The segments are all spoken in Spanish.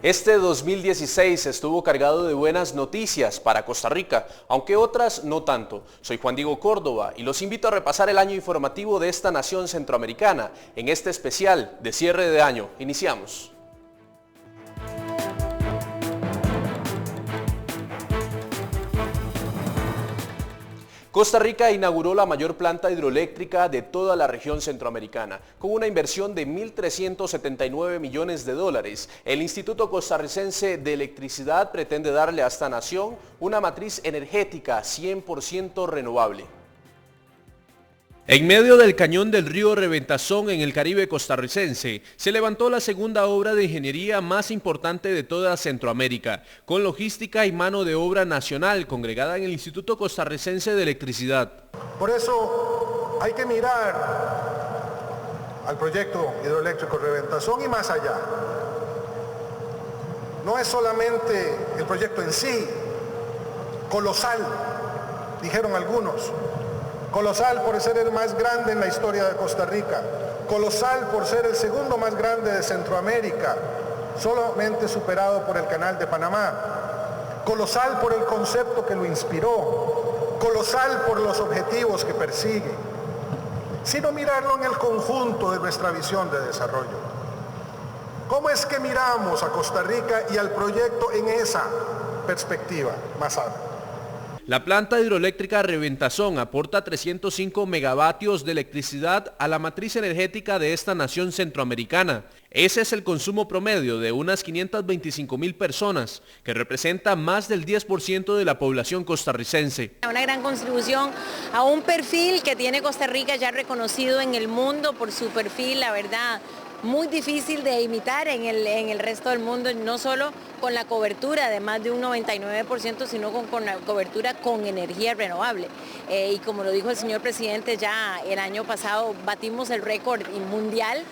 Este 2016 estuvo cargado de buenas noticias para Costa Rica, aunque otras no tanto. Soy Juan Diego Córdoba y los invito a repasar el año informativo de esta nación centroamericana en este especial de cierre de año. Iniciamos. Costa Rica inauguró la mayor planta hidroeléctrica de toda la región centroamericana, con una inversión de 1.379 millones de dólares. El Instituto Costarricense de Electricidad pretende darle a esta nación una matriz energética 100% renovable. En medio del cañón del río Reventazón en el Caribe costarricense, se levantó la segunda obra de ingeniería más importante de toda Centroamérica, con logística y mano de obra nacional congregada en el Instituto Costarricense de Electricidad. Por eso hay que mirar al proyecto hidroeléctrico Reventazón y más allá. No es solamente el proyecto en sí, colosal, dijeron algunos. Colosal por ser el más grande en la historia de Costa Rica, colosal por ser el segundo más grande de Centroamérica, solamente superado por el Canal de Panamá, colosal por el concepto que lo inspiró, colosal por los objetivos que persigue, sino mirarlo en el conjunto de nuestra visión de desarrollo. ¿Cómo es que miramos a Costa Rica y al proyecto en esa perspectiva más amplia? La planta hidroeléctrica Reventazón aporta 305 megavatios de electricidad a la matriz energética de esta nación centroamericana. Ese es el consumo promedio de unas 525,000 personas, que representa más del 10% de la población costarricense. Una gran contribución a un perfil que tiene Costa Rica ya reconocido en el mundo por su perfil, la verdad, muy difícil de imitar en el resto del mundo, no solo con la cobertura de más de un 99%, sino con la cobertura con energía renovable. Y como lo dijo el señor presidente, ya el año pasado batimos el récord mundial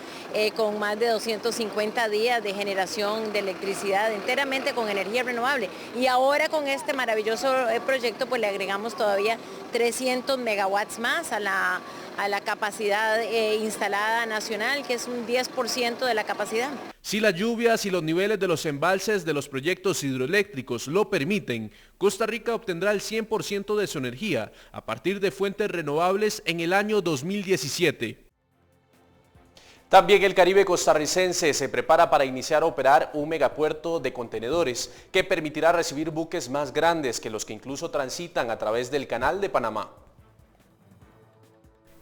con más de 250 días de generación de electricidad enteramente con energía renovable. Y ahora con este maravilloso proyecto pues le agregamos todavía 300 megawatts más a la capacidad instalada nacional, que es un 10% de la capacidad. Si las lluvias y los niveles de los embalses de los proyectos hidroeléctricos lo permiten, Costa Rica obtendrá el 100% de su energía a partir de fuentes renovables en el año 2017. También el Caribe costarricense se prepara para iniciar a operar un megapuerto de contenedores que permitirá recibir buques más grandes que los que incluso transitan a través del Canal de Panamá.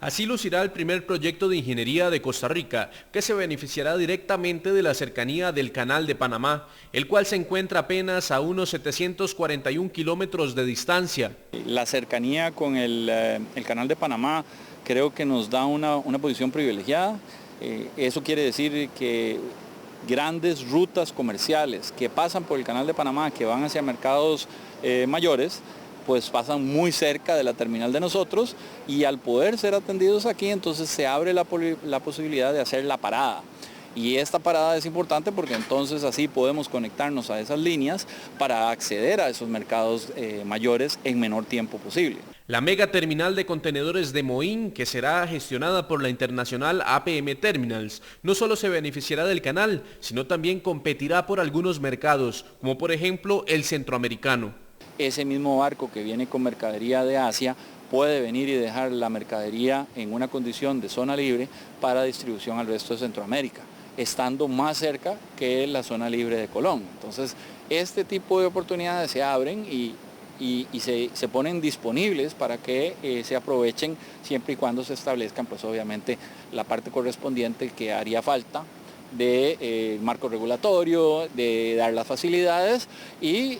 Así lucirá el primer proyecto de ingeniería de Costa Rica, que se beneficiará directamente de la cercanía del Canal de Panamá, el cual se encuentra apenas a unos 741 kilómetros de distancia. La cercanía con el Canal de Panamá creo que nos da una posición privilegiada. Eso quiere decir que grandes rutas comerciales que pasan por el Canal de Panamá, que van hacia mercados mayores, pues pasan muy cerca de la terminal de nosotros, y al poder ser atendidos aquí, entonces se abre la posibilidad de hacer la parada. Y esta parada es importante porque entonces así podemos conectarnos a esas líneas para acceder a esos mercados mayores en menor tiempo posible. La mega terminal de contenedores de Moín, que será gestionada por la internacional APM Terminals, no solo se beneficiará del canal, sino también competirá por algunos mercados, como por ejemplo el centroamericano. Ese mismo barco que viene con mercadería de Asia puede venir y dejar la mercadería en una condición de zona libre para distribución al resto de Centroamérica, estando más cerca que la zona libre de Colón. Entonces, este tipo de oportunidades se abren y se ponen disponibles para que se aprovechen siempre y cuando se establezcan, pues obviamente, la parte correspondiente que haría falta de marco regulatorio, de dar las facilidades y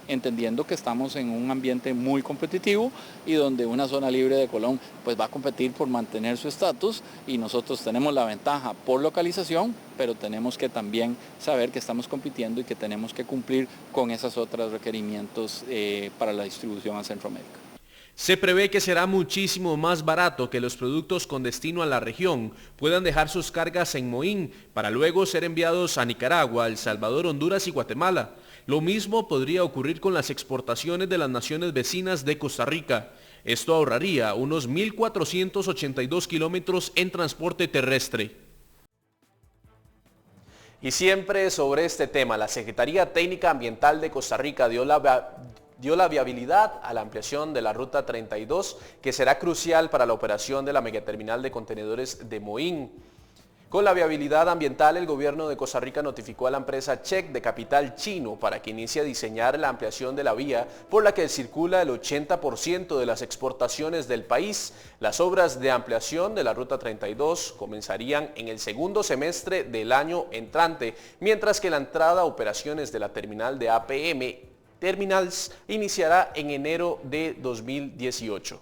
entendiendo que estamos en un ambiente muy competitivo y donde una zona libre de Colón pues va a competir por mantener su estatus, y nosotros tenemos la ventaja por localización, pero tenemos que también saber que estamos compitiendo y que tenemos que cumplir con esos otros requerimientos para la distribución a Centroamérica. Se prevé que será muchísimo más barato que los productos con destino a la región puedan dejar sus cargas en Moín para luego ser enviados a Nicaragua, El Salvador, Honduras y Guatemala. Lo mismo podría ocurrir con las exportaciones de las naciones vecinas de Costa Rica. Esto ahorraría unos 1.482 kilómetros en transporte terrestre. Y siempre sobre este tema, la Secretaría Técnica Ambiental de Costa Rica dio la viabilidad a la ampliación de la Ruta 32, que será crucial para la operación de la megaterminal de contenedores de Moín. Con la viabilidad ambiental, el gobierno de Costa Rica notificó a la empresa Check de capital chino para que inicie a diseñar la ampliación de la vía por la que circula el 80% de las exportaciones del país. Las obras de ampliación de la Ruta 32 comenzarían en el segundo semestre del año entrante, mientras que la entrada a operaciones de la terminal de APM Terminals iniciará en enero de 2018.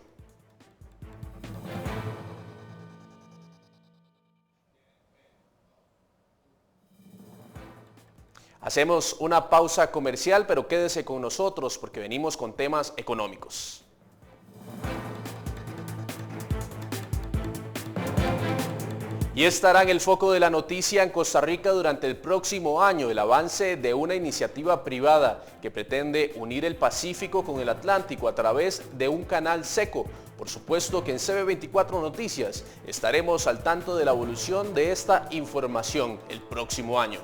Hacemos una pausa comercial, pero quédese con nosotros porque venimos con temas económicos. Y estará en el foco de la noticia en Costa Rica durante el próximo año el avance de una iniciativa privada que pretende unir el Pacífico con el Atlántico a través de un canal seco. Por supuesto que en CB24 Noticias estaremos al tanto de la evolución de esta información el próximo año.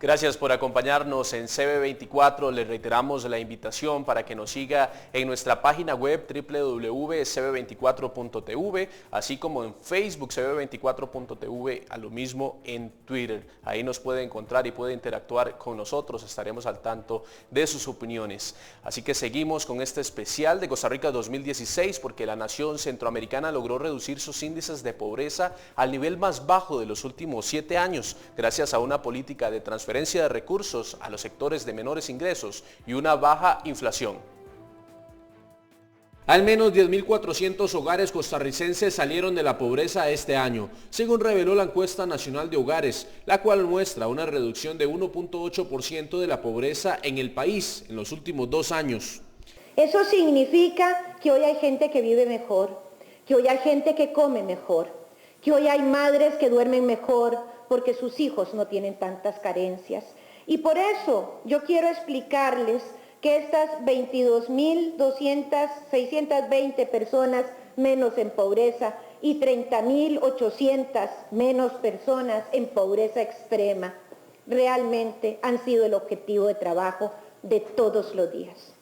Gracias por acompañarnos en CB24. Les reiteramos la invitación para que nos siga en nuestra página web www.cb24.tv, así como en Facebook cb24.tv, a lo mismo en Twitter. Ahí nos puede encontrar y puede interactuar con nosotros. Estaremos al tanto de sus opiniones. Así que seguimos con este especial de Costa Rica 2016 porque la nación centroamericana logró reducir sus índices de pobreza al nivel más bajo de los últimos 7 años gracias a una política de transferencia de recursos a los sectores de menores ingresos y una baja inflación. Al menos 10.400 hogares costarricenses salieron de la pobreza este año, según reveló la encuesta nacional de hogares, la cual muestra una reducción de 1.8% de la pobreza en el país en los últimos 2 años. Eso significa que hoy hay gente que vive mejor, que hoy hay gente que come mejor, que hoy hay madres que duermen mejor, porque sus hijos no tienen tantas carencias. Y por eso yo quiero explicarles que estas 22.620 personas menos en pobreza y 30.800 menos personas en pobreza extrema realmente han sido el objetivo de trabajo de todos los días.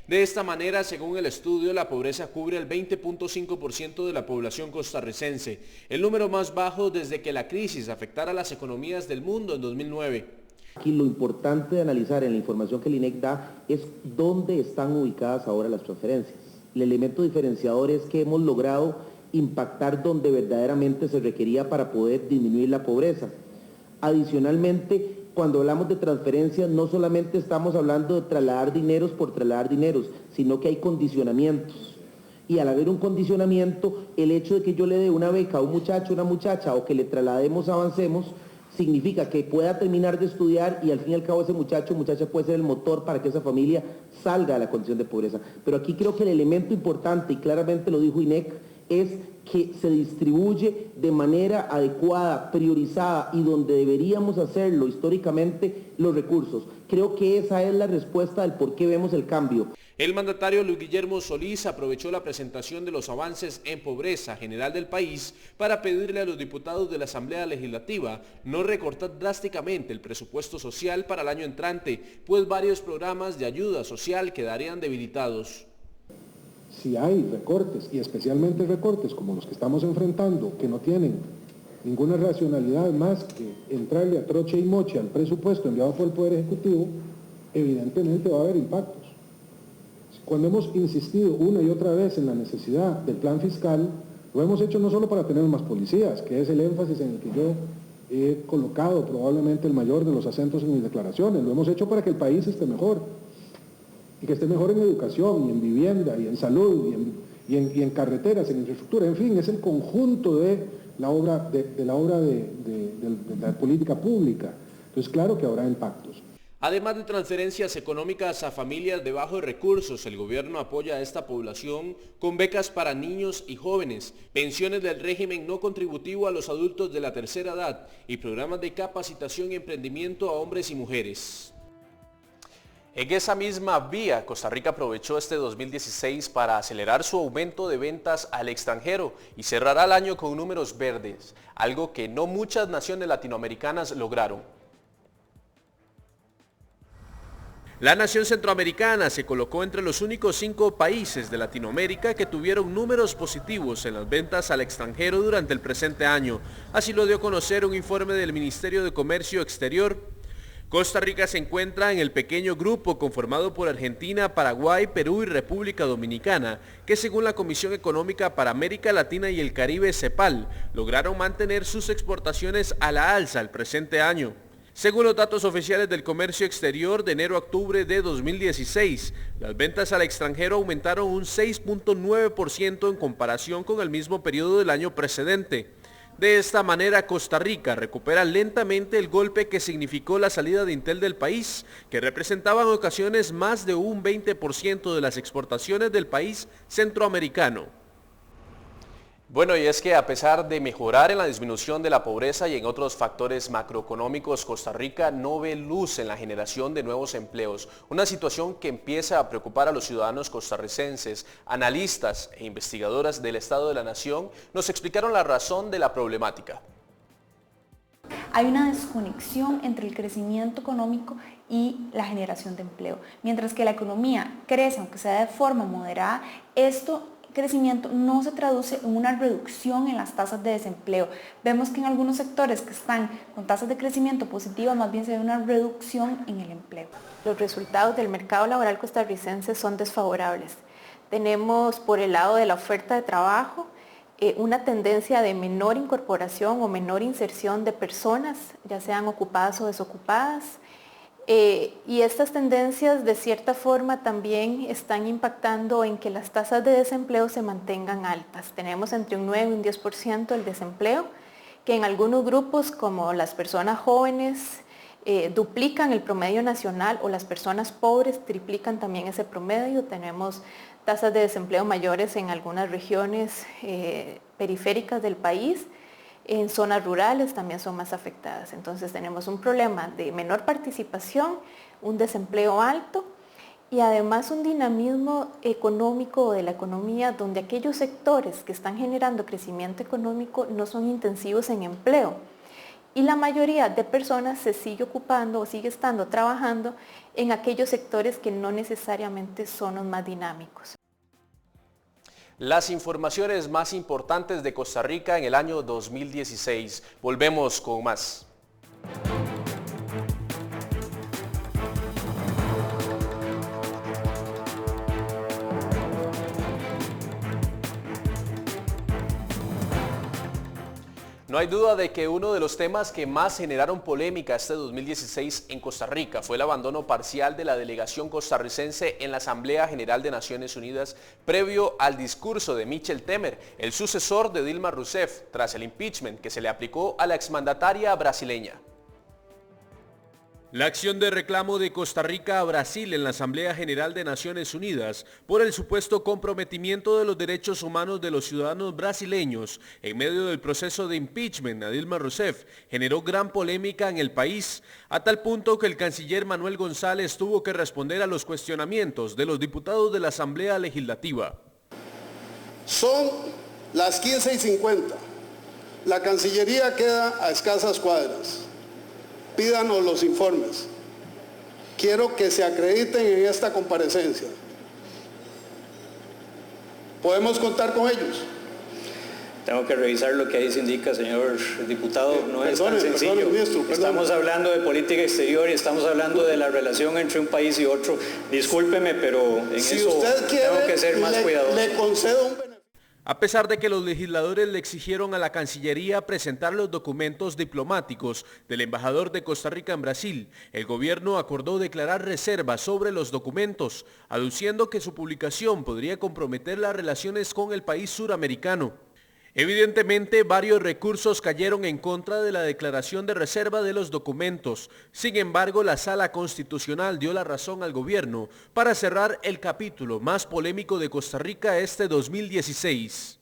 De esta manera, según el estudio, la pobreza cubre el 20.5% de la población costarricense, el número más bajo desde que la crisis afectara a las economías del mundo en 2009. Aquí lo importante de analizar en la información que el INEC da es dónde están ubicadas ahora las transferencias. El elemento diferenciador es que hemos logrado impactar donde verdaderamente se requería para poder disminuir la pobreza. Adicionalmente, cuando hablamos de transferencias, no solamente estamos hablando de trasladar dineros por trasladar dineros, sino que hay condicionamientos. Y al haber un condicionamiento, el hecho de que yo le dé una beca a un muchacho, una muchacha, o que le traslademos Avancemos, significa que pueda terminar de estudiar y al fin y al cabo ese muchacho o muchacha puede ser el motor para que esa familia salga de la condición de pobreza. Pero aquí creo que el elemento importante, y claramente lo dijo INEC, es que se distribuye de manera adecuada, priorizada y donde deberíamos hacerlo históricamente los recursos. Creo que esa es la respuesta del por qué vemos el cambio. El mandatario Luis Guillermo Solís aprovechó la presentación de los avances en pobreza general del país para pedirle a los diputados de la Asamblea Legislativa no recortar drásticamente el presupuesto social para el año entrante, pues varios programas de ayuda social quedarían debilitados. Si hay recortes, y especialmente recortes como los que estamos enfrentando, que no tienen ninguna racionalidad más que entrarle a troche y moche al presupuesto enviado por el Poder Ejecutivo, evidentemente va a haber impactos. Cuando hemos insistido una y otra vez en la necesidad del plan fiscal, lo hemos hecho no solo para tener más policías, que es el énfasis en el que yo he colocado probablemente el mayor de los acentos en mis declaraciones, lo hemos hecho para que el país esté mejor. Y que esté mejor en educación, y en vivienda, y en salud, y en carreteras, en infraestructura, en fin, es el conjunto de la obra de la política pública. Entonces, claro que habrá impactos. Además de transferencias económicas a familias de bajos recursos, el gobierno apoya a esta población con becas para niños y jóvenes, pensiones del régimen no contributivo a los adultos de la tercera edad y programas de capacitación y emprendimiento a hombres y mujeres. En esa misma vía, Costa Rica aprovechó este 2016 para acelerar su aumento de ventas al extranjero y cerrará el año con números verdes, algo que no muchas naciones latinoamericanas lograron. La nación centroamericana se colocó entre los únicos 5 países de Latinoamérica que tuvieron números positivos en las ventas al extranjero durante el presente año. Así lo dio a conocer un informe del Ministerio de Comercio Exterior. Costa Rica se encuentra en el pequeño grupo conformado por Argentina, Paraguay, Perú y República Dominicana, que según la Comisión Económica para América Latina y el Caribe, CEPAL, lograron mantener sus exportaciones a la alza el presente año. Según los datos oficiales del comercio exterior de enero a octubre de 2016, las ventas al extranjero aumentaron un 6.9% en comparación con el mismo periodo del año precedente. De esta manera, Costa Rica recupera lentamente el golpe que significó la salida de Intel del país, que representaba en ocasiones más de un 20% de las exportaciones del país centroamericano. Bueno, y es que a pesar de mejorar en la disminución de la pobreza y en otros factores macroeconómicos, Costa Rica no ve luz en la generación de nuevos empleos, una situación que empieza a preocupar a los ciudadanos costarricenses. Analistas e investigadoras del Estado de la Nación nos explicaron la razón de la problemática. Hay una desconexión entre el crecimiento económico y la generación de empleo. Mientras que la economía crece, aunque sea de forma moderada, crecimiento no se traduce en una reducción en las tasas de desempleo. Vemos que en algunos sectores que están con tasas de crecimiento positivas, más bien se ve una reducción en el empleo. Los resultados del mercado laboral costarricense son desfavorables. Tenemos por el lado de la oferta de trabajo una tendencia de menor incorporación o menor inserción de personas, ya sean ocupadas o desocupadas. Y estas tendencias de cierta forma también están impactando en que las tasas de desempleo se mantengan altas. Tenemos entre un 9 y un 10% el desempleo, que en algunos grupos como las personas jóvenes duplican el promedio nacional o las personas pobres triplican también ese promedio. Tenemos tasas de desempleo mayores en algunas regiones periféricas del país. En zonas rurales también son más afectadas. Entonces tenemos un problema de menor participación, un desempleo alto y además un dinamismo económico de la economía donde aquellos sectores que están generando crecimiento económico no son intensivos en empleo. Y la mayoría de personas se sigue ocupando o sigue estando trabajando en aquellos sectores que no necesariamente son los más dinámicos. Las informaciones más importantes de Costa Rica en el año 2016. Volvemos con más. No hay duda de que uno de los temas que más generaron polémica este 2016 en Costa Rica fue el abandono parcial de la delegación costarricense en la Asamblea General de Naciones Unidas previo al discurso de Michel Temer, el sucesor de Dilma Rousseff, tras el impeachment que se le aplicó a la exmandataria brasileña. La acción de reclamo de Costa Rica a Brasil en la Asamblea General de Naciones Unidas por el supuesto comprometimiento de los derechos humanos de los ciudadanos brasileños en medio del proceso de impeachment a Dilma Rousseff generó gran polémica en el país, a tal punto que el canciller Manuel González tuvo que responder a los cuestionamientos de los diputados de la Asamblea Legislativa. Son las 15:50. La Cancillería queda a escasas cuadras. Pídanos los informes. Quiero que se acrediten en esta comparecencia. ¿Podemos contar con ellos? Tengo que revisar lo que ahí se indica, señor diputado. No es tan sencillo. Ministro, estamos hablando de política exterior y estamos hablando de la relación entre un país y otro. Discúlpeme, pero en si eso usted quiere, tengo que ser más cuidadoso. Le concedo un beneficio. A pesar de que los legisladores le exigieron a la Cancillería presentar los documentos diplomáticos del embajador de Costa Rica en Brasil, el gobierno acordó declarar reservas sobre los documentos, aduciendo que su publicación podría comprometer las relaciones con el país suramericano. Evidentemente, varios recursos cayeron en contra de la declaración de reserva de los documentos. Sin embargo, la Sala Constitucional dio la razón al gobierno para cerrar el capítulo más polémico de Costa Rica este 2016.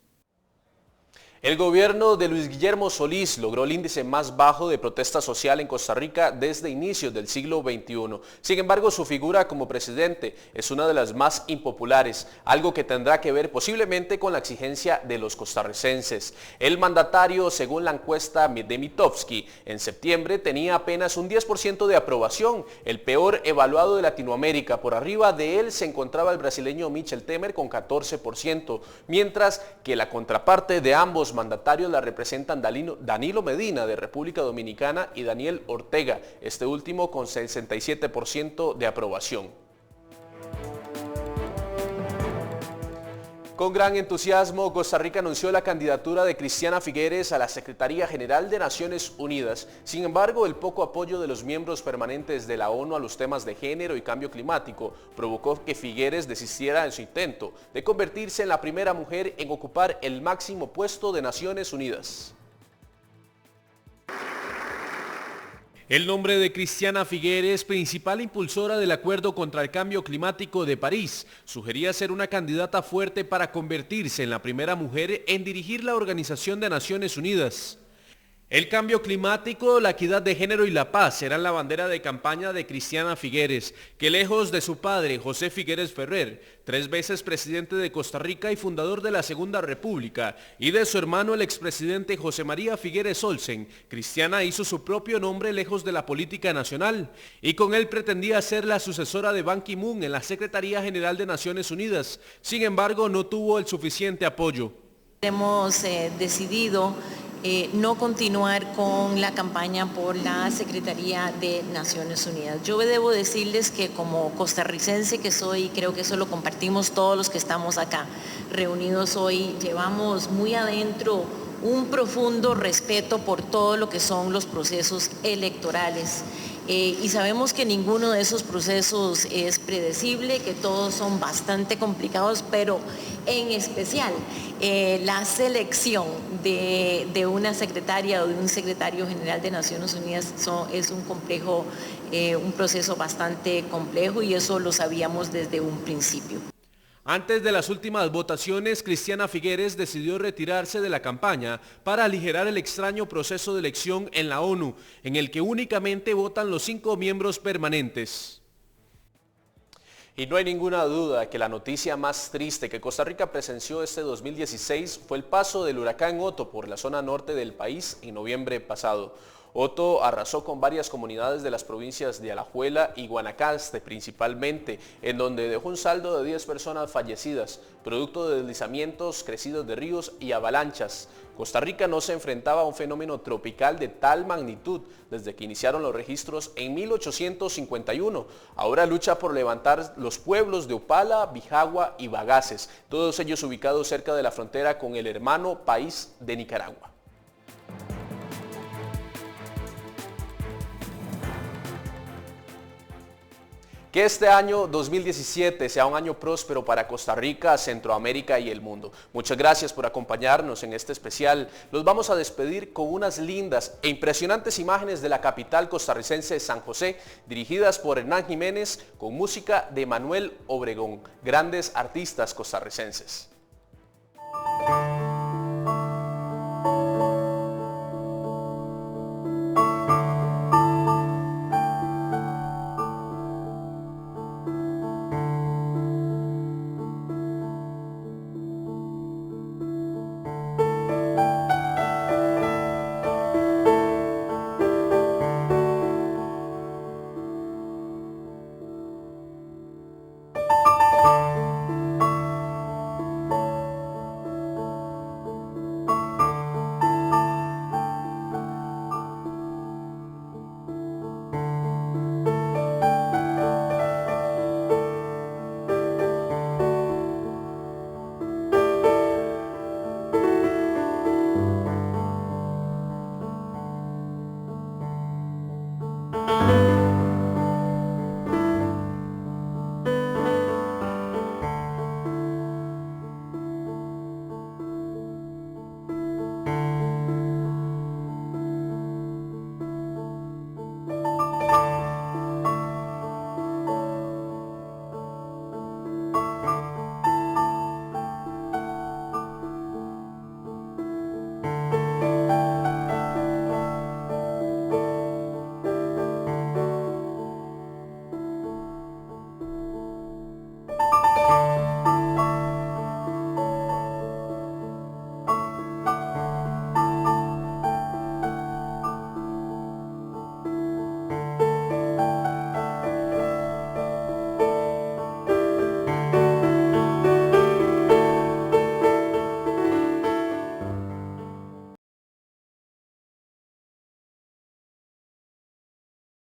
El gobierno de Luis Guillermo Solís logró el índice más bajo de protesta social en Costa Rica desde inicios del siglo XXI. Sin embargo, su figura como presidente es una de las más impopulares, algo que tendrá que ver posiblemente con la exigencia de los costarricenses. El mandatario, según la encuesta de Mitofsky, en septiembre tenía apenas un 10% de aprobación, el peor evaluado de Latinoamérica. Por arriba de él se encontraba el brasileño Michel Temer con 14%, mientras que la contraparte de ambos mandatarios la representan Danilo Medina de República Dominicana y Daniel Ortega, este último con 67% de aprobación. Con gran entusiasmo, Costa Rica anunció la candidatura de Cristiana Figueres a la Secretaría General de Naciones Unidas. Sin embargo, el poco apoyo de los miembros permanentes de la ONU a los temas de género y cambio climático provocó que Figueres desistiera en su intento de convertirse en la primera mujer en ocupar el máximo puesto de Naciones Unidas. El nombre de Cristiana Figueres, principal impulsora del Acuerdo contra el Cambio Climático de París, sugería ser una candidata fuerte para convertirse en la primera mujer en dirigir la Organización de Naciones Unidas. El cambio climático, la equidad de género y la paz serán la bandera de campaña de Cristiana Figueres, que lejos de su padre, José Figueres Ferrer, 3 veces presidente de Costa Rica y fundador de la Segunda República, y de su hermano el expresidente José María Figueres Olsen, Cristiana hizo su propio nombre lejos de la política nacional, y con él pretendía ser la sucesora de Ban Ki-moon en la Secretaría General de Naciones Unidas. Sin embargo, no tuvo el suficiente apoyo. Hemos decidido no continuar con la campaña por la Secretaría de Naciones Unidas. Yo debo decirles que como costarricense que soy, creo que eso lo compartimos todos los que estamos acá reunidos hoy, llevamos muy adentro un profundo respeto por todo lo que son los procesos electorales. Y sabemos que ninguno de esos procesos es predecible, que todos son bastante complicados, pero en especial la selección de una secretaria o de un secretario general de Naciones Unidas es un proceso bastante complejo y eso lo sabíamos desde un principio. Antes de las últimas votaciones, Cristiana Figueres decidió retirarse de la campaña para aligerar el extraño proceso de elección en la ONU, en el que únicamente votan los 5 miembros permanentes. Y no hay ninguna duda que la noticia más triste que Costa Rica presenció este 2016 fue el paso del huracán Otto por la zona norte del país en noviembre pasado. Otto arrasó con varias comunidades de las provincias de Alajuela y Guanacaste principalmente, en donde dejó un saldo de 10 personas fallecidas, producto de deslizamientos, crecidas de ríos y avalanchas. Costa Rica no se enfrentaba a un fenómeno tropical de tal magnitud desde que iniciaron los registros en 1851. Ahora lucha por levantar los pueblos de Opala, Bijagua y Bagaces, todos ellos ubicados cerca de la frontera con el hermano país de Nicaragua. Que este año 2017 sea un año próspero para Costa Rica, Centroamérica y el mundo. Muchas gracias por acompañarnos en este especial. Los vamos a despedir con unas lindas e impresionantes imágenes de la capital costarricense de San José, dirigidas por Hernán Jiménez, con música de Manuel Obregón, grandes artistas costarricenses.